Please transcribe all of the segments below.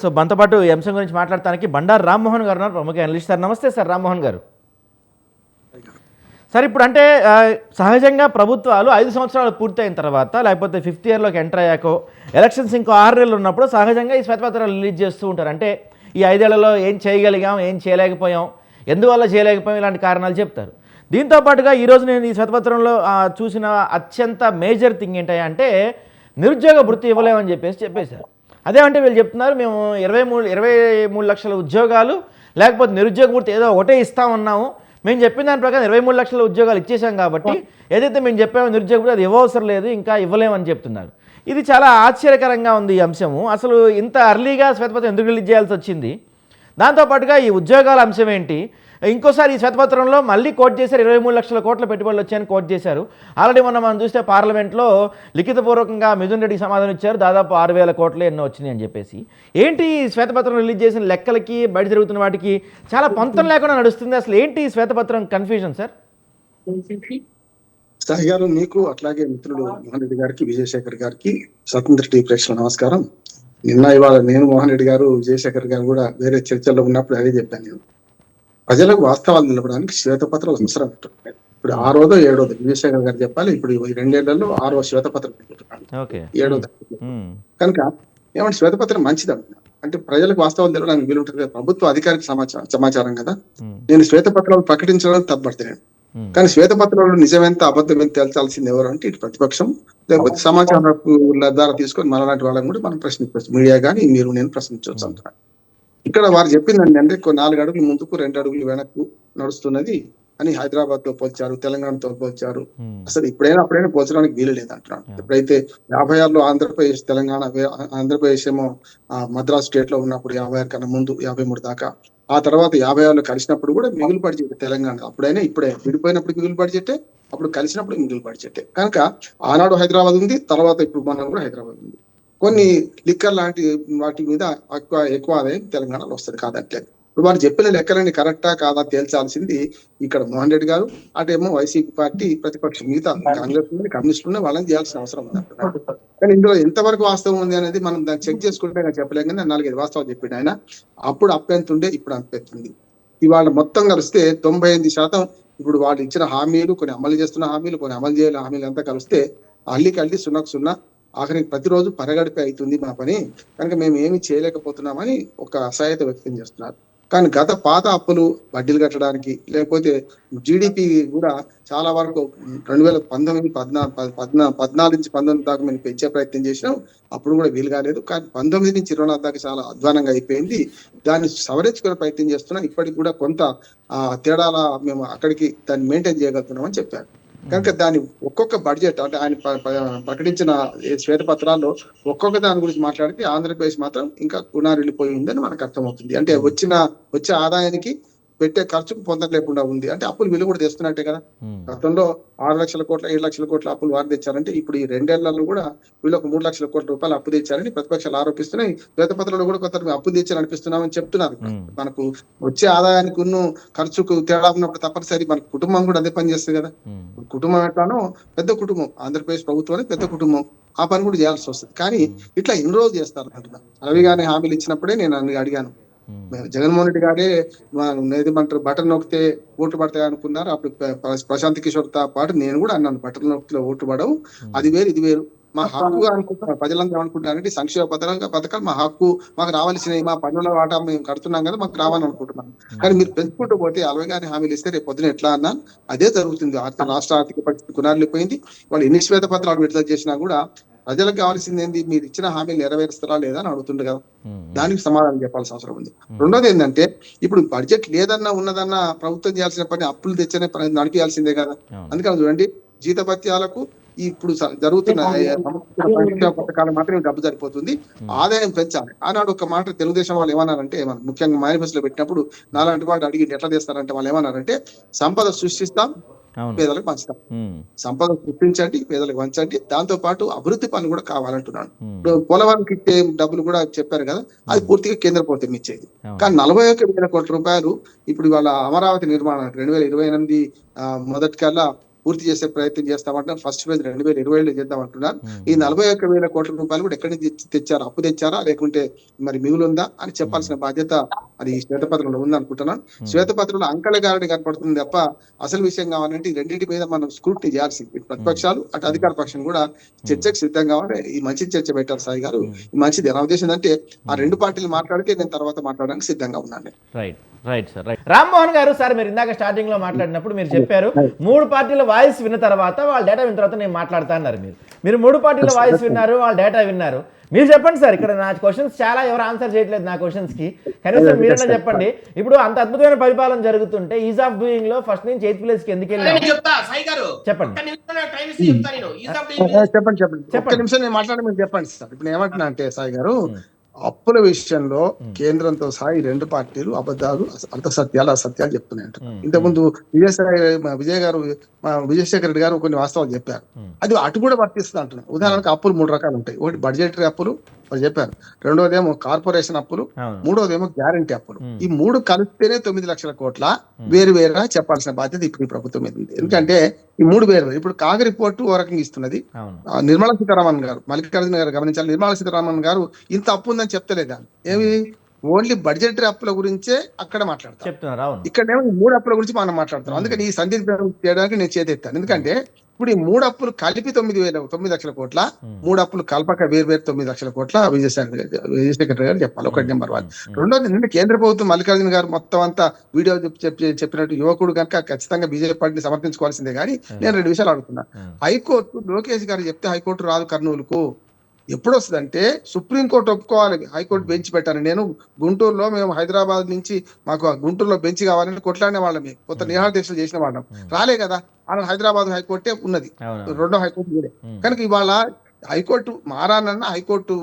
So మనతో పాటు ఈ అంశం గురించి మాట్లాడటానికి బండారు రామ్మోహన్ గారు ఉన్నారు, ప్రముఖ అనలిస్ట్. సార్ నమస్తే సార్ రామ్మోహన్ గారు. సార్ ఇప్పుడు అంటే సహజంగా ప్రభుత్వాలు 5 సంవత్సరాలు పూర్తయిన తర్వాత లేకపోతే 5th ఇయర్లోకి ఎంటర్ అయ్యాకో ఎలక్షన్స్ ఇంకో 6 నెలలు ఉన్నప్పుడు సహజంగా ఈ శ్వేతపత్రాలు రిలీజ్ చేస్తూ ఉంటారు. అంటే ఈ 5 ఏళ్లలో ఏం చేయగలిగాం, ఏం చేయలేకపోయాం, ఎందువల్ల చేయలేకపోయాం, ఇలాంటి కారణాలు చెప్తారు. దీంతో పాటుగా ఈరోజు నేను ఈ శ్వేతపత్రంలో చూసిన అత్యంత మేజర్ థింగ్ ఏంటంటే నిరుద్యోగ వృత్తి ఇవ్వలేమని చెప్పేశారు. అదేమంటే వీళ్ళు చెప్తున్నారు మేము 23 లక్షల ఉద్యోగాలు లేకపోతే నిరుద్యోగ వృత్తి ఏదో ఒకటే ఇస్తామన్నాము, మేము చెప్పిన దాని ప్రకారం 23 లక్షల ఉద్యోగాలు ఇచ్చేసాం కాబట్టి ఏదైతే మేము చెప్పామో నిరుద్యోగ వృత్తి అది ఇవ్వవసరం లేదు, ఇంకా ఇవ్వలేమని చెప్తున్నారు. ఇది చాలా ఆశ్చర్యకరంగా ఉంది ఈ అంశము. అసలు ఇంత అర్లీగా శ్వేతపత్రం ఎందుకు రిలీజ్ చేయాల్సి వచ్చింది? దాంతోపాటుగా ఈ ఉద్యోగాల అంశం ఏంటి? ఇంకోసారి ఈ శ్వేతపత్రంలో మళ్ళీ కోట్ చేశారు, 23 లక్షల కోట్ల పెట్టుబడులు వచ్చాయని కోట్ చేశారు. ఆల్రెడీ మనం చూస్తే పార్లమెంట్లో లిఖితపూర్వకంగా మిథున్ రెడ్డికి సమాధానం ఇచ్చారు, దాదాపు 6,000 కోట్లు ఎన్నో వచ్చినాయి అని చెప్పేసి. ఏంటి ఈ శ్వేతపత్రం రిలీజ్ చేసిన లెక్కలకి బయట జరుగుతున్న వాటికి చాలా పొంతం లేకుండా నడుస్తుంది. అసలు ఏంటి ఈ శ్వేతపత్రం కన్ఫ్యూజన్ సార్? సాయి గారు, మీకు అట్లాగే మిత్రుడు మోహన్ రెడ్డి గారికి, విజయశేఖర్ గారికి, స్వతంత్ర టీవీ ప్రేక్షకులకు నమస్కారం. ఇవాళ నేను మోహన్ రెడ్డి గారు, విజయశేఖర్ గారు కూడా వేరే చర్చల్లో ఉన్నప్పుడు అదే చెప్పాను. నేను ప్రజలకు వాస్తవాలు నిలపడానికి శ్వేతపత్రాలు అవసరం. ఇప్పుడు 6వ 7వ విజయశేఖర్ గారు చెప్పాలి, ఇప్పుడు ఈ 2 ఏళ్లలో 6వ శ్వేతపత్రం పెట్టుకుంటున్నాను, 7వ. కనుక ఏమంటే శ్వేతపత్రం మంచిది అంటున్నా అంటే ప్రజలకు వాస్తవాలు తెలవడానికి వీలుంటుంది కదా. ప్రభుత్వ అధికారిక సమాచారం కదా. నేను శ్వేతపత్రాలు ప్రకటించడానికి తప్పబడతాను, కానీ శ్వేతపత్రంలో నిజమెంత అబద్ధం తేల్చాల్సింది ఎవరు అంటే ఇటు ప్రతిపక్షం, లేకపోతే సమాచారం ద్వారా తీసుకొని మనలాంటి వాళ్ళని కూడా మనం ప్రశ్నించవచ్చు. మీడియా కానీ మీరు నేను ప్రశ్నించవచ్చు అంటున్నాను. ఇక్కడ వారు చెప్పిందండి అంటే 4 అడుగులు ముందుకు 2 అడుగులు వెనక్కు నడుస్తున్నది అని హైదరాబాద్ తో పోల్చారు, తెలంగాణతో పోల్చారు. అసలు అప్పుడైనా పోల్చడానికి వీలు లేదంటున్నాను. ఎప్పుడైతే 56లో ఆంధ్రప్రదేశ్, తెలంగాణ, ఆంధ్రప్రదేశ్ ఏమో మద్రాస్ స్టేట్ లో ఉన్నప్పుడు 56 కన్నా ముందు 53 దాకా, ఆ తర్వాత 56లో కలిసినప్పుడు కూడా మిగులు బడ్జెట్ తెలంగాణ. అప్పుడైనా ఇప్పుడే విడిపోయినప్పుడు మిగులు బడ్జెటే, అప్పుడు కలిసినప్పుడు మిగులు బడ్జెటే. కనుక ఆనాడు హైదరాబాద్ ఉంది, తర్వాత ఇప్పుడు మనం కూడా హైదరాబాద్ ఉంది. కొన్ని లిక్కర్ లాంటి వాటి మీద ఎక్కువ ఆదాయం తెలంగాణలో వస్తుంది కాదంటే. ఇప్పుడు వారు చెప్పిన లెక్కలని కరెక్టా కాదా తేల్చాల్సింది ఇక్కడ మోహన్ రెడ్డి గారు, అటేమో వైసీపీ పార్టీ ప్రతిపక్షం, మిగతా కాంగ్రెస్ కమ్యూనిస్టులు వాళ్ళని చేయాల్సిన అవసరం ఉంది అంటున్నారు. కానీ ఇందులో ఎంతవరకు వాస్తవం ఉంది అనేది మనం దాన్ని చెక్ చేసుకుంటే చెప్పలేం. కానీ 4-5 వాస్తవాలు చెప్పిండు ఆయన. అప్పుడు అప్పెంత ఉండే, ఇప్పుడు అప్పెంతుంది. ఇవాళ మొత్తం కలిస్తే 98% ఇప్పుడు వాళ్ళు ఇచ్చిన హామీలు, కొన్ని అమలు చేస్తున్న హామీలు, కొన్ని అమలు చేయని హామీలు అంతా కలిస్తే అల్లికి 0 ఆఖరికి ప్రతిరోజు పరగడిపే అవుతుంది మా పని, కనుక మేము ఏమి చేయలేకపోతున్నామని ఒక అసహాయత వ్యక్తం చేస్తున్నారు. కానీ పాత అప్పులు వడ్డీలు కట్టడానికి, లేకపోతే జీడిపి కూడా చాలా వరకు 2019, 14 నుంచి 19 దాకా మేము పెంచే ప్రయత్నం చేసినాం, అప్పుడు కూడా వీలు కాలేదు. కానీ 19 నుంచి 24 దాకా చాలా అధ్వానంగా అయిపోయింది. దాన్ని సవరించుకునే ప్రయత్నం చేస్తున్నాం. ఇప్పటికి కూడా కొంత తేడాల మేము అక్కడికి దాన్ని మెయింటైన్ చేయగలుగుతున్నామని చెప్పారు. కనుక దాని ఒక్కొక్క బడ్జెట్ అంటే ఆయన ప్రకటించిన శ్వేతపత్రాల్లో ఒక్కొక్క దాని గురించి మాట్లాడితే ఆంధ్రప్రదేశ్ మాత్రం ఇంకా గుణారిల్లిపోయిందని మనకు అర్థమవుతుంది. అంటే వచ్చే ఆదాయానికి పెట్టే ఖర్చుకు పొందలేకుండా ఉంది. అంటే అప్పులు విలువ కూడా తెస్తున్నట్టే కదా. గతంలో 6 లక్షల కోట్ల 7 లక్షల కోట్ల అప్పులు వారు తెచ్చారంటే ఇప్పుడు ఈ 2 ఏళ్లలో కూడా వీళ్ళొక 3 లక్షల కోట్ల రూపాయలు అప్పు తెచ్చారని ప్రతిపక్షాలు ఆరోపిస్తున్నాయి. శ్వేతపత్రంలో కూడా కొంత అప్పు తెచ్చారని అనిపిస్తున్నామని చెప్తున్నారు. మనకు వచ్చే ఆదాయానికి ఖర్చుకు తేడా ఉన్నప్పుడు తప్పనిసరి మన కుటుంబం కూడా అదే పని చేస్తుంది కదా. కుటుంబం ఎట్లానో పెద్ద కుటుంబం, ఆంధ్రప్రదేశ్ ప్రభుత్వం పెద్ద కుటుంబం, ఆ పని కూడా చేయాల్సి వస్తుంది. కానీ ఇట్లా ఎన్ని రోజులు చేస్తారు అంటున్నా. రవి గారిని హామీలు ఇచ్చినప్పుడే నేను అడిగాను, జగన్మోహన్ రెడ్డి గారే ఏమంటారు బటన్ నొక్కితే ఓట్లు పడతాయి అనుకున్నారు. అప్పుడు ప్రశాంత్ కిషోర్ తో పాటు నేను కూడా అన్నాను, బటన్ నొక్కితే ఓట్లు పడవు, అది వేరు ఇది వేరు. మా హక్కు అనుకుంటున్నారు ప్రజలంతా ఏమనుకుంటున్నారంటే సంక్షేమ పథకాలు మా హక్కు, మాకు రావాల్సినవి, మా పన్నుల వాటా మేము కడుతున్నాం కదా, మాకు రావాలని అనుకుంటున్నాం. కానీ మీరు పెంచుకుంటూ పోతే 60 గారి హామీలు ఇస్తే రేపు పొద్దున ఎట్లా అన్నా అదే జరుగుతుంది. రాష్ట్ర ఆర్థిక పరిస్థితి గుణారిల్లిపోయింది. వాళ్ళు ఎన్ని శ్వేతపత్రాలు విడుదల చేసినా కూడా ప్రజలకు కావాల్సింది ఏంది, మీరు ఇచ్చిన హామీలు నెరవేరుస్తారా లేదా అని అడుగుతుండే కదా. దానికి సమాధానం చెప్పాల్సిన అవసరం ఉంది. రెండోది ఏంటంటే ఇప్పుడు బడ్జెట్ లేదన్నా ఉన్నదన్నా ప్రభుత్వం చేయాల్సిన పని అప్పులు తెచ్చనే పని నడిపించాల్సిందే కదా. అందుకని చూడండి, జీతభత్యాలకు ఇప్పుడు జరుగుతున్న సంక్షేమ పథకాలు మాత్రం డబ్బు సరిపోతుంది, ఆదాయం పెంచాలి. ఆనాడు ఒక మాట తెలుగుదేశం వాళ్ళు ఏమన్నారంటే, ముఖ్యంగా మేనిఫెస్టోలో పెట్టినప్పుడు నాలాంటి వాడు అడిగి ఎట్లా చేస్తారంటే వాళ్ళు ఏమన్నారంటే, సంపద సృష్టిస్తాం, పేదలకు పంచుతాం. సంపద సృష్టించండి, పేదలకు పంచండి, దాంతో పాటు అభివృద్ధి పనులు కూడా కావాలంటున్నాడు. పోలవరంకి ఇచ్చే డబ్బులు కూడా చెప్పారు కదా, అది పూర్తిగా కేంద్ర ప్రభుత్వం ఇచ్చేది. కానీ 41,000 కోట్ల రూపాయలు ఇప్పుడు వాళ్ళ అమరావతి నిర్మాణానికి 2028 మొదటికల్లా పూర్తి చేసే ప్రయత్నం చేస్తామంటున్నారు. First phase 2020లో చేద్దామంటున్నారు. ఈ 41,000 కోట్ల రూపాయలు కూడా ఎక్కడి నుంచి తెచ్చారు? అప్పు తెచ్చారా లేకుంటే మరి మిగులుందా అని చెప్పాల్సిన బాధ్యత అది శ్వేతపత్రంలో ఉంది అనుకుంటున్నాను. శ్వేతపత్రంలో అంకెల గారిని కనపడుతుంది తప్ప అసలు విషయం కావాలంటే ఈ రెండింటి మీద మనం స్క్రూటినీ చేయాల్సింది. ఇటు ప్రతిపక్షాలు అటు అధికార పక్షం కూడా చర్చకు సిద్ధం కావాలి. ఈ మంచి చర్చ పెట్టారు సాయి గారు, ఈ మంచిది. నా ఉద్దేశం అంటే ఆ రెండు పార్టీలు మాట్లాడితే నేను తర్వాత మాట్లాడడానికి సిద్ధంగా ఉన్నాను. Right sir. రామ్మోహన్ గారు, సార్ మీరు ఇందాక స్టార్టింగ్ లో మాట్లాడినప్పుడు మీరు చెప్పారు 3 పార్టీల వాయిస్ విన్న తర్వాత వాళ్ళ డేటా విన్న తర్వాత నేను మాట్లాడతా అన్నారు. మీరు 3 పార్టీల వాయిస్ విన్నారు, వాళ్ళ డేటా విన్నారు. మీరు చెప్పండి సార్, ఇక్కడ నా క్వశ్చన్స్ చాలా ఎవరు ఆన్సర్ చేయట్లేదు నా క్వశ్చన్స్ కి, కనీసం మీరన్నా చెప్పండి. ఇప్పుడు అంత అద్భుతమైన పరిపాలన జరుగుతుంటే ఈజ్ ఆఫ్ డూయింగ్ లో ఫస్ట్ నుంచి 8th ప్లేస్ కి ఎందుకు వెళ్ళారు? చెప్పండి. ఒక్క నిమిషం నేను మాట్లాడి మీరు చెప్పండి సార్. ఇప్పుడు ఏమంటున్నా అంటే సాయి గారు, అప్పుల విషయంలో కేంద్రంతో సహా ఈ రెండు పార్టీలు అబద్ధాలు, అసత్యాలు చెప్తున్నాయి అంటున్నారు. ఇంతకుముందు విజయశేఖర రెడ్డి గారు కొన్ని వాస్తవాలు చెప్పారు. అది అటు కూడా వర్తిస్తుంది అంటున్నారు. ఉదాహరణకు అప్పులు 3 రకాలు ఉంటాయి. ఒకటి బడ్జెటరీ అప్పులు వాళ్ళు చెప్పారు, రెండోదేమో కార్పొరేషన్ అప్పులు, మూడోదేమో గ్యారంటీ అప్పులు. ఈ 3 కలిస్తేనే 9 లక్షల కోట్ల వేరు వేరుగా చెప్పాల్సిన బాధ్యత ఇప్పుడు ఈ ప్రభుత్వం మీద ఉంది. ఎందుకంటే ఈ 3 వేరు. ఇప్పుడు కాగ్ రిపోర్టు ఓ రకంగా ఇస్తున్నది. నిర్మలా సీతారామన్ గారు, మల్లికార్జున గారు గమనించాలి, నిర్మలా సీతారామన్ గారు ఇంత అప్పు ఉందని చెప్తలేదా? ఏమి ఓన్లీ బడ్జెటరీ అప్పుల గురించే అక్కడ మాట్లాడతారు. ఇక్కడేమో ఈ 3 అప్పుల గురించి మనం మాట్లాడుతున్నాం. అందుకని ఈ సందిగ్ధం చేయడానికి నేను చేతెత్తాను. ఎందుకంటే ఇప్పుడు ఈ 3 అప్పులు కలిపి 9 లక్షల కోట్ల, 3 అప్పులు కల్పక వేరు 9 లక్షల కోట్ల విజయశేఖర్ గారు చెప్పాలి. ఒకటి నెంబర్ 1. రెండోది, నిన్న కేంద్ర ప్రభుత్వం మల్లికార్జున గారు మొత్తం అంతా వీడియో చెప్పినట్టు యువకుడు కనుక ఖచ్చితంగా బీజేపీ పార్టీని సమర్థించుకోవాల్సిందే. కానీ నేను 2 విషయాలు అడుగుతున్నా. హైకోర్టు లోకేష్ గారు చెప్తే హైకోర్టు రాదు కర్నూలుకు. ఎప్పుడు వస్తుందంటే సుప్రీంకోర్టు ఒప్పుకోవాలి హైకోర్టు బెంచ్ పెట్టాను. నేను గుంటూరులో, మేము హైదరాబాద్ నుంచి మాకు గుంటూరులో బెంచ్ కావాలని కొట్లాడిన వాళ్ళమే, కొత్త నిరాహార దీక్షలు చేసిన వాళ్ళం. రాలే కదా, అలా హైదరాబాద్ హైకోర్టే ఉన్నది, రెండో హైకోర్టు కూడా. కనుక ఇవాళ హైకోర్టు మారానన్న, హైకోర్టు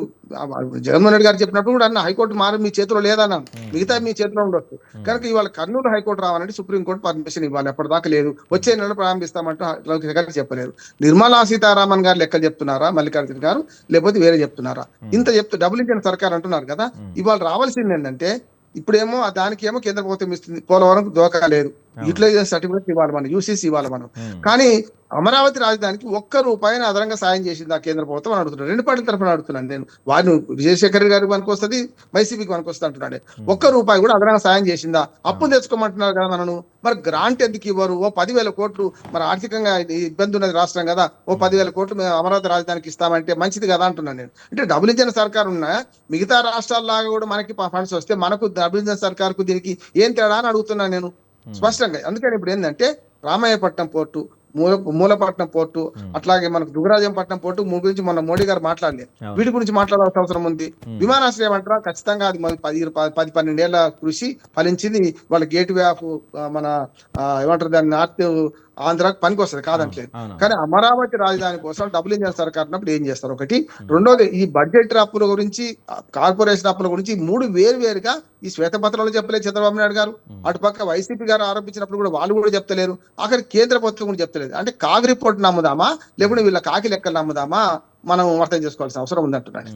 జగన్మోహన్ రెడ్డి గారు చెప్పినప్పుడు కూడా అన్న హైకోర్టు మారి మీ చేతిలో లేదన్నాను, మిగతా మీ చేతిలో ఉండొచ్చు. కనుక ఇవాళ కర్నూలు హైకోర్టు రావాలంటే సుప్రీంకోర్టు పర్మిషన్ ఇవ్వాలి. ఎప్పటిదాకా లేదు, వచ్చే నెలలో ప్రారంభిస్తామంటూ లోకేష్ చెప్పలేరు. నిర్మలా సీతారామన్ గారు లెక్కలు చెప్తున్నారా, మల్లికార్జున గారు, లేకపోతే వేరే చెప్తున్నారా? ఇంత చెప్తూ డబుల్ ఇంజిన్ సర్కార్ అంటున్నారు కదా. ఇవాళ రావాల్సింది ఏంటంటే, ఇప్పుడేమో దానికేమో కేంద్ర ప్రభుత్వం ఇస్తుంది, పోలవరం దోకా లేదు, యూటిలైజేషన్ సర్టిఫికేట్ ఇవ్వాలి మనం, యూసీసీ ఇవ్వాలి మనం. కానీ అమరావతి రాజధానికి ₹1 అదనంగా సాయం చేసింది ఆ కేంద్ర ప్రభుత్వం అని అడుగుతున్నాడు. 2 పార్టీల తరఫున అడుగుతున్నాను నేను. వారిని విజయశేఖర్ గారికి పనికి వస్తుంది, వైసీపీకి పనికి వస్తుంది అంటున్నాడు. ₹1 కూడా అదనంగా సాయం చేసిందా? అప్పులు తెచ్చుకోమంటున్నారు కదా మనను. మరి గ్రాంట్ ఎందుకు ఇవ్వరు? ఓ 10,000 కోట్లు, మరి ఆర్థికంగా ఇబ్బంది ఉన్నది రాష్ట్రం కదా, ఓ 10,000 కోట్లు మేము అమరావతి రాజధానికి ఇస్తామంటే మంచిది కదా అంటున్నాను నేను. అంటే డబుల్ ఇంజన్ సర్కార్ ఉన్నా మిగతా రాష్ట్రాల్లాగా కూడా మనకి ఫండ్స్ వస్తే మనకు డబుల్ ఇంజన్ సర్కార్ కు దీనికి ఏం తేడా అని అడుగుతున్నాను నేను స్పష్టంగా. అందుకని ఇప్పుడు ఏంటంటే రామాయపట్నం పోర్టు, మూలపట్నం పోర్టు, అట్లాగే మనకు దుగరాజంపట్నం పోర్టు గురించి మొన్న మోడీ గారు మాట్లాడలేదు. వీటి గురించి మాట్లాడాల్సిన అవసరం ఉంది. విమానాశ్రయం అంటారా, ఖచ్చితంగా అది 10-12 ఏళ్ల కృషి ఫలించింది. వాళ్ళ గేట్ వే ఆఫ్ మన ఏమంటారు దాన్ని, నార్త్ ఆంధ్రాకి పనికి వస్తుంది, కాదంటలేదు. కానీ అమరావతి రాజధాని కోసం డబుల్ ఇంజన్ సర్కార్ ఉన్నప్పుడు ఏం చేస్తారు? ఒకటి. రెండోది, ఈ బడ్జెట్ అప్పుల గురించి, కార్పొరేషన్ అప్పుల గురించి 3 వేరుగా ఈ శ్వేతపత్రాలు చెప్పలేదు చంద్రబాబు నాయుడు గారు. అటుపక్క వైసీపీ గారు ఆరోపించినప్పుడు కూడా వాళ్ళు కూడా చెప్తలేరు. ఆఖరి కేంద్ర ప్రభుత్వం కూడా చెప్తలేదు. అంటే కాగ్ రిపోర్ట్ నమ్ముదామా, లేకుంటే వీళ్ళ కాకి లెక్కలు నమ్ముదామా, మనం అర్థం చేసుకోవాల్సిన అవసరం ఉందంటున్నాను.